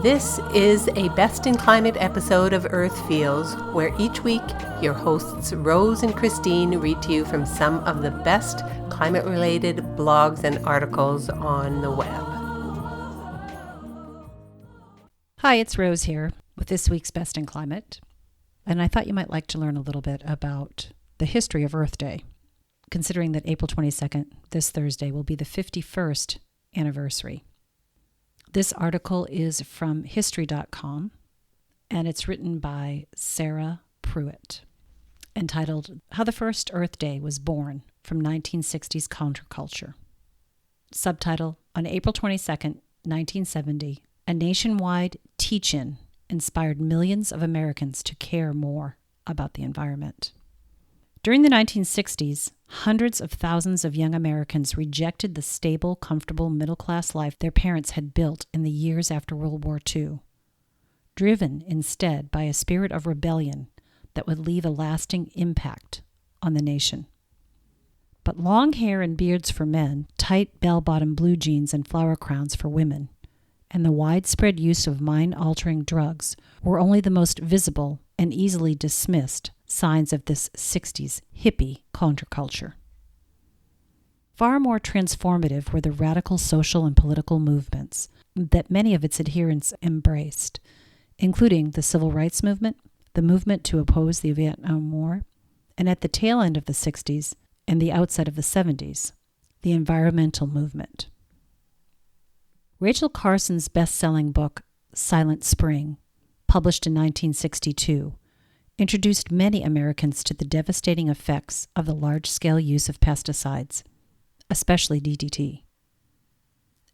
This is a Best in Climate episode of Earth Feels, where each week your hosts Rose and Christine read to you from some of the best climate-related blogs and articles on the web. Hi, it's Rose here with this week's Best in Climate, and I thought you might like to learn a little bit about the history of Earth Day, considering that April 22nd, this Thursday, will be the 51st anniversary. This article is from History.com, and it's written by Sarah Pruitt, entitled How the First Earth Day Was Born from 1960s Counterculture. Subtitle, On April 22nd, 1970, a nationwide teach-in inspired millions of Americans to care more about the environment. During the 1960s, hundreds of thousands of young Americans rejected the stable, comfortable, middle-class life their parents had built in the years after World War II, driven instead by a spirit of rebellion that would leave a lasting impact on the nation. But long hair and beards for men, tight bell-bottom blue jeans and flower crowns for women, and the widespread use of mind-altering drugs were only the most visible and easily dismissed signs of this 60s hippie counterculture. Far more transformative were the radical social and political movements that many of its adherents embraced, including the Civil Rights Movement, the movement to oppose the Vietnam War, and at the tail end of the 60s and the outset of the 70s, the environmental movement. Rachel Carson's best-selling book, Silent Spring, published in 1962, introduced many Americans to the devastating effects of the large-scale use of pesticides, especially DDT.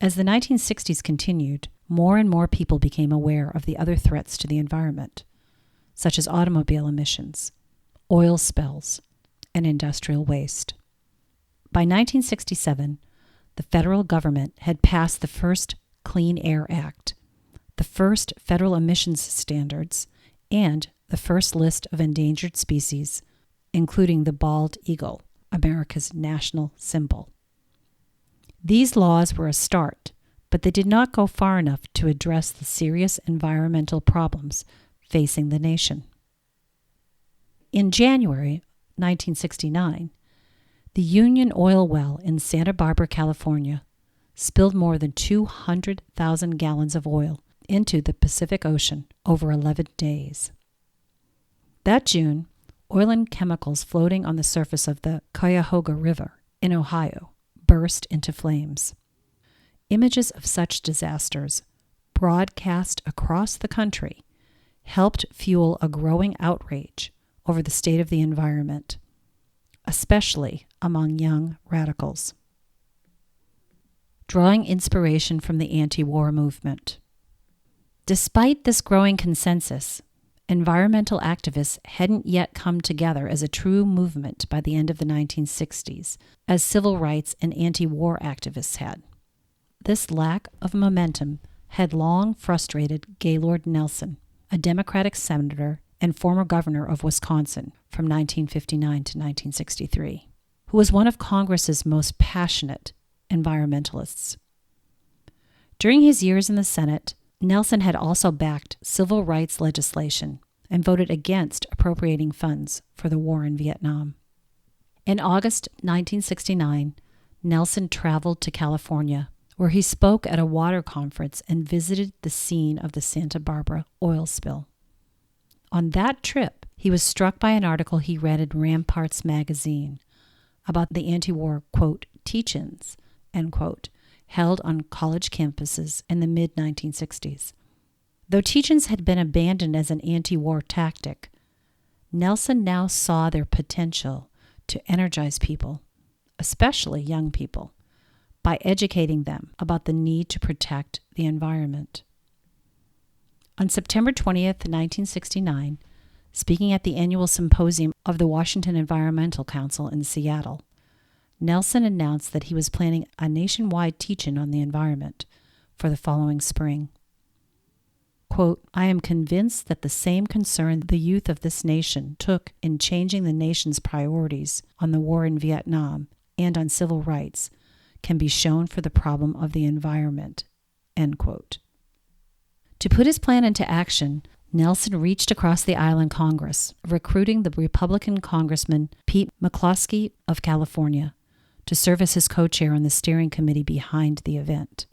As the 1960s continued, more and more people became aware of the other threats to the environment, such as automobile emissions, oil spills, and industrial waste. By 1967, the federal government had passed the first Clean Air Act, the first federal emissions standards, and the first list of endangered species, including the bald eagle, America's national symbol. These laws were a start, but they did not go far enough to address the serious environmental problems facing the nation. In January 1969, the Union Oil well in Santa Barbara, California, spilled more than 200,000 gallons of oil into the Pacific Ocean over 11 days. That June, oil and chemicals floating on the surface of the Cuyahoga River in Ohio burst into flames. Images of such disasters, broadcast across the country, helped fuel a growing outrage over the state of the environment, especially among young radicals. Drawing inspiration from the anti-war movement. Despite this growing consensus, environmental activists hadn't yet come together as a true movement by the end of the 1960s, as civil rights and anti-war activists had. This lack of momentum had long frustrated Gaylord Nelson, a Democratic senator and former governor of Wisconsin from 1959 to 1963, who was one of Congress's most passionate environmentalists. During his years in the Senate, Nelson had also backed civil rights legislation and voted against appropriating funds for the war in Vietnam. In August 1969, Nelson traveled to California, where he spoke at a water conference and visited the scene of the Santa Barbara oil spill. On that trip, he was struck by an article he read in Ramparts magazine about the anti-war, quote, teach-ins, end quote, held on college campuses in the mid-1960s. Though teach-ins had been abandoned as an anti-war tactic, Nelson now saw their potential to energize people, especially young people, by educating them about the need to protect the environment. On September 20th, 1969, speaking at the annual symposium of the Washington Environmental Council in Seattle, Nelson announced that he was planning a nationwide teach-in on the environment for the following spring. Quote, I am convinced that the same concern the youth of this nation took in changing the nation's priorities on the war in Vietnam and on civil rights can be shown for the problem of the environment, end quote. To put his plan into action, Nelson reached across the aisle in Congress, recruiting the Republican Congressman Pete McCloskey of California to serve as his co-chair on the steering committee behind the event.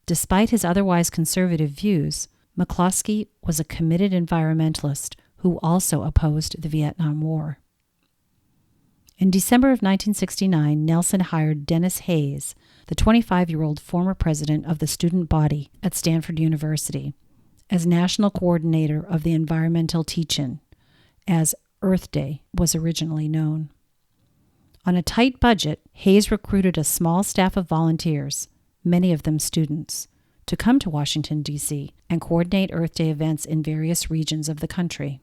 Despite his otherwise conservative views, McCloskey was a committed environmentalist who also opposed the Vietnam War. In December of 1969, Nelson hired Dennis Hayes, the 25-year-old former president of the student body at Stanford University, as national coordinator of the environmental teach-in, as Earth Day was originally known. On a tight budget, Hayes recruited a small staff of volunteers, many of them students, to come to Washington, D.C. and coordinate Earth Day events in various regions of the country.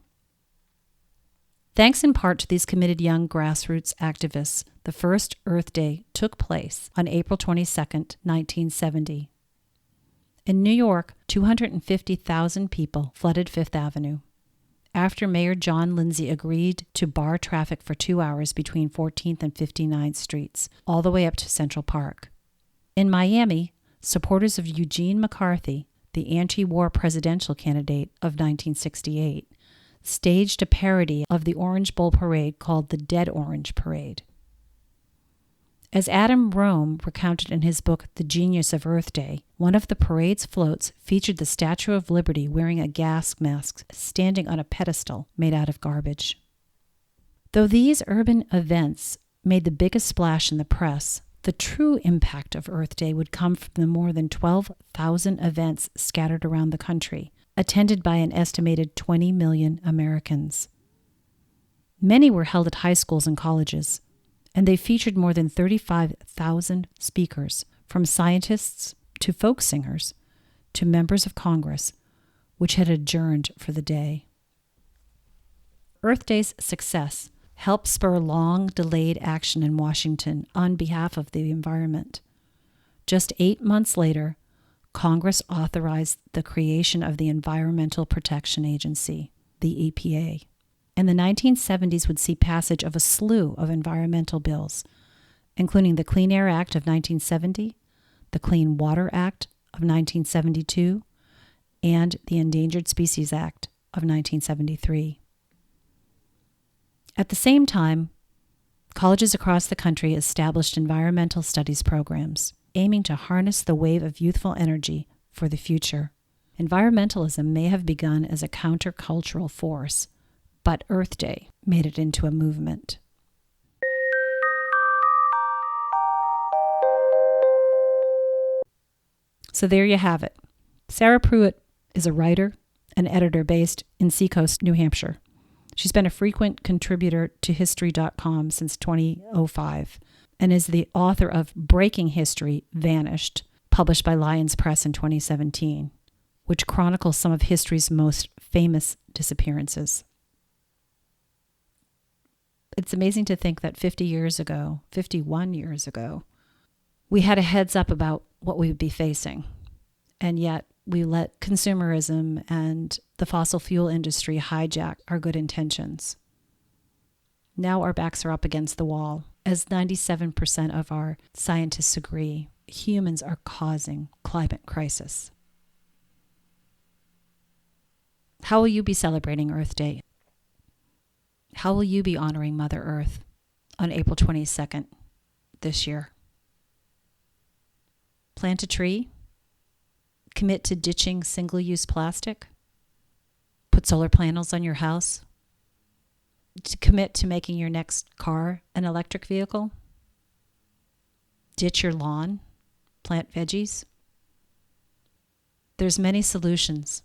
Thanks in part to these committed young grassroots activists, the first Earth Day took place on April 22, 1970. In New York, 250,000 people flooded Fifth Avenue after Mayor John Lindsay agreed to bar traffic for 2 hours between 14th and 59th Streets, all the way up to Central Park. In Miami, supporters of Eugene McCarthy, the anti-war presidential candidate of 1968, staged a parody of the Orange Bowl parade called the Dead Orange Parade. As Adam Rome recounted in his book The Genius of Earth Day, one of the parade's floats featured the Statue of Liberty wearing a gas mask standing on a pedestal made out of garbage. Though these urban events made the biggest splash in the press, the true impact of Earth Day would come from the more than 12,000 events scattered around the country, attended by an estimated 20 million Americans. Many were held at high schools and colleges, and they featured more than 35,000 speakers, from scientists to folk singers to members of Congress, which had adjourned for the day. Earth Day's success helped spur long-delayed action in Washington on behalf of the environment. Just 8 months later, Congress authorized the creation of the Environmental Protection Agency, the EPA, and the 1970s would see passage of a slew of environmental bills, including the Clean Air Act of 1970, the Clean Water Act of 1972, and the Endangered Species Act of 1973. At the same time, colleges across the country established environmental studies programs, aiming to harness the wave of youthful energy for the future. Environmentalism may have begun as a countercultural force, but Earth Day made it into a movement. So there you have it. Sarah Pruitt is a writer and editor based in Seacoast, New Hampshire. She's been a frequent contributor to History.com since 2005 and is the author of Breaking History, Vanished, published by Lyons Press in 2017, which chronicles some of history's most famous disappearances. It's amazing to think that 51 years ago, we had a heads up about what we would be facing. And yet we let consumerism and the fossil fuel industry hijack our good intentions. Now our backs are up against the wall. As 97% of our scientists agree, humans are causing climate crisis. How will you be celebrating Earth Day? How will you be honoring Mother Earth on April 22nd this year? Plant a tree? Commit to ditching single-use plastic? Put solar panels on your house? To commit to making your next car an electric vehicle? Ditch your lawn? Plant veggies? There's many solutions,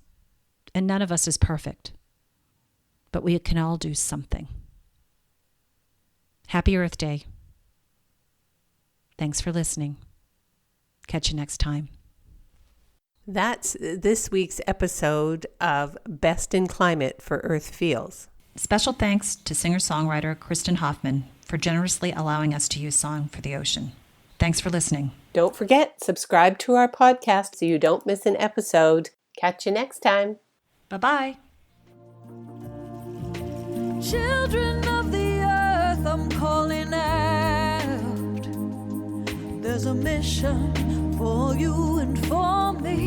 and none of us is perfect. But we can all do something. Happy Earth Day. Thanks for listening. Catch you next time. That's this week's episode of Best in Climate for Earth Feels. Special thanks to singer-songwriter Kristen Hoffman for generously allowing us to use Song for the Ocean. Thanks for listening. Don't forget, subscribe to our podcast so you don't miss an episode. Catch you next time. Bye-bye. Children of the earth, I'm calling out. There's a mission for you and for me.